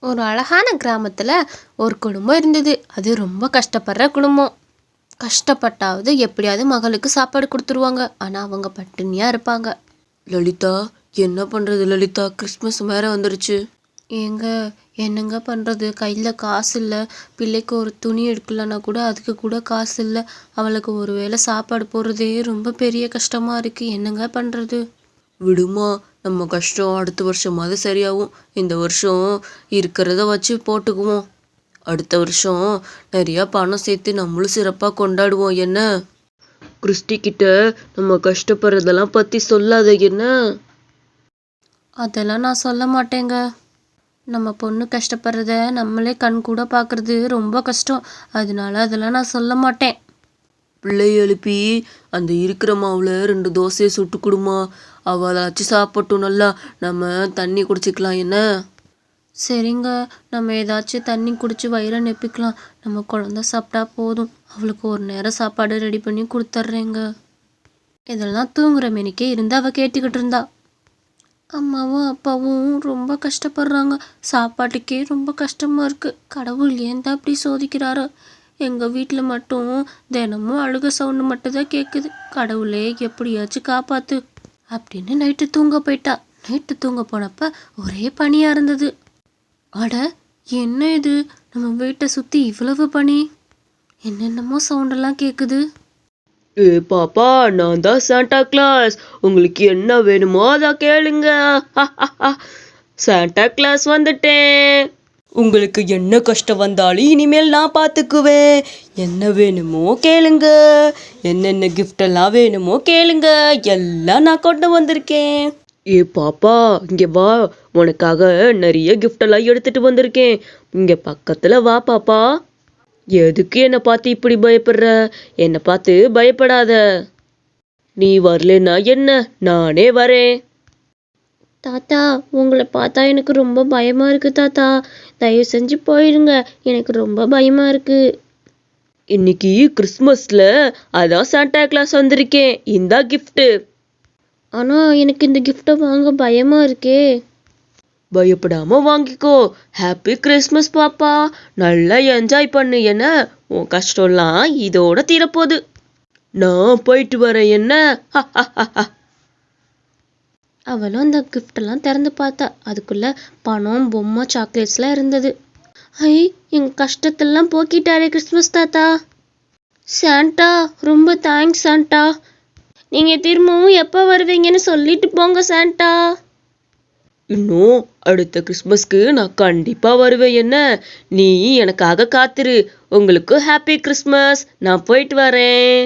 ஒரு அழகான கிராமத்தில் ஒரு குடும்பம் இருந்தது. அது ரொம்ப கஷ்டப்படுற குடும்பம். கஷ்டப்பட்டாவது எப்படியாவது மகளுக்கு சாப்பாடு கொடுத்துருவாங்க. ஆனால் அவங்க பட்டினியாக இருப்பாங்க. லலிதா, என்ன பண்ணுறது லலிதா? கிறிஸ்மஸ் வேற வந்துருச்சு. ஏங்க, என்னங்க பண்ணுறது? கையில் காசு இல்லை. பிள்ளைக்கு ஒரு துணி எடுக்கலன்னா கூட அதுக்கு கூட காசு இல்லை. அவளுக்கு ஒரு வேளை சாப்பாடு போடுறதே ரொம்ப பெரிய கஷ்டமாக இருக்குது. என்னங்க பண்ணுறது? விடுமா, நம்ம கஷ்டம் அடுத்த வருஷமாவது சரியாகும். இந்த வருஷம் இருக்கிறத வச்சு போட்டுக்குவோம். அடுத்த வருஷம் நிறையா பணம் சேர்த்து நம்மளும் சிறப்பாக கொண்டாடுவோம். என்ன? கிறிஸ்டி கிட்ட நம்ம கஷ்டப்படுறதெல்லாம் பற்றி சொல்லாத. என்ன? அதெல்லாம் நான் சொல்ல மாட்டேங்க. நம்ம பொண்ணு கஷ்டப்படுறத நம்மளே கண் கூட பார்க்குறது ரொம்ப கஷ்டம். அதனால அதெல்லாம் நான் சொல்ல மாட்டேன். பிள்ளைய எழுப்பி அந்த இருக்கிற மாவில் 2 தோசையை சுட்டு கொடுமா. அவளாச்சும் சாப்பிட்டோம். நல்லா நம்ம தண்ணி குடிச்சிக்கலாம். என்ன? சரிங்க, நம்ம ஏதாச்சும் தண்ணி குடிச்சு வயிறை நெப்பிக்கலாம். நம்ம குழந்த சாப்பிட்டா போதும். அவளுக்கு ஒரு நேரம் சாப்பாடு ரெடி பண்ணி கொடுத்துட்றேங்க. இதெல்லாம் தூங்குற மெனிக்கே இருந்து அவள் கேட்டுக்கிட்டு இருந்தா. அம்மாவும் அப்பாவும் ரொம்ப கஷ்டப்படுறாங்க. சாப்பாட்டுக்கே ரொம்ப கஷ்டமாக இருக்குது. கடவுள் ஏன் தான் அப்படி சோதிக்கிறாரோ? எங்கள் வீட்டில் மட்டும் தினமும் அழுக சவுண்டு மட்டும்தான் கேட்குது. கடவுளே எப்படியாச்சும் காப்பாற்று அப்படின்னு நைட்டு தூங்க போயிட்டா. நைட்டு தூங்க போனப்ப ஒரே பனியாக இருந்தது. அட, என்ன இது? நம்ம வீட்டை சுற்றி இவ்வளவு பனி. என்னென்னமோ சவுண்டெல்லாம் கேட்குது. ஏ பாப்பா, நான் தான் சாண்டா கிளாஸ். உங்களுக்கு என்ன வேணுமோ அதை கேளுங்க. சாண்டா கிளாஸ் வந்துட்டேன். உங்களுக்கு என்ன கஷ்டம் வந்தாலும் இனிமேல் நான் பார்த்துக்குவேன். என்ன வேணுமோ கேளுங்க. என்னென்ன கிஃப்ட் எல்லாம் வேணுமோ கேளுங்க. எல்லாம் நான் கொண்டு வந்திருக்கேன். ஏ பாப்பா, இங்கே வா. உனக்காக நிறைய கிஃப்ட் எல்லாம் எடுத்துட்டு வந்திருக்கேன். இங்கே பக்கத்தில் வா பாப்பா. எதுக்கு என்னை பார்த்து இப்படி பயப்படுற? என்னை பார்த்து பயப்படாத. நீ வரலன்னா என்ன, நானே வரேன். தாத்தா, உங்களை பார்த்தா எனக்கு ரொம்ப பயமாக இருக்குது தாத்தா. தயவு செஞ்சு போயிடுங்க. எனக்கு ரொம்ப பயமாக இருக்குது. இன்னைக்கு கிறிஸ்மஸ்ல அதான் சாண்டா கிளாஸ் வந்திருக்கேன். இந்தா கிஃப்ட்டு. ஆனால் எனக்கு இந்த கிஃப்டை வாங்க பயமாக இருக்கே. பயப்படாம வாங்கிக்கோ. ஹாப்பி கிறிஸ்மஸ் பாப்பா. நல்லா என்ஜாய் பண்ணு. என்ன? உன் கஷ்டம்லாம் இதோட தீரப்போகுது. நான் போயிட்டு வரேன். என்ன? அவளும் அந்த கிஃப்டெல்லாம் திறந்து பார்த்தா. அதுக்குள்ள பணம், பொம்மை, சாக்லேட்ஸ்லாம் இருந்தது. ஐ, எங்கள் கஷ்டத்தெல்லாம் போக்கிட்டாரே கிறிஸ்மஸ் தாத்தா. சாண்டா, ரொம்ப தேங்க்ஸ் சாண்டா. நீங்கள் திரும்பவும் எப்போ வருவீங்கன்னு சொல்லிட்டு போங்க சாண்டா. இன்னும் அடுத்த கிறிஸ்மஸ்க்கு நான் கண்டிப்பா வருவேன். என்ன? நீ எனக்காக காத்துரு. உங்களுக்கு ஹாப்பி கிறிஸ்மஸ். நான் போயிட்டு வரேன்.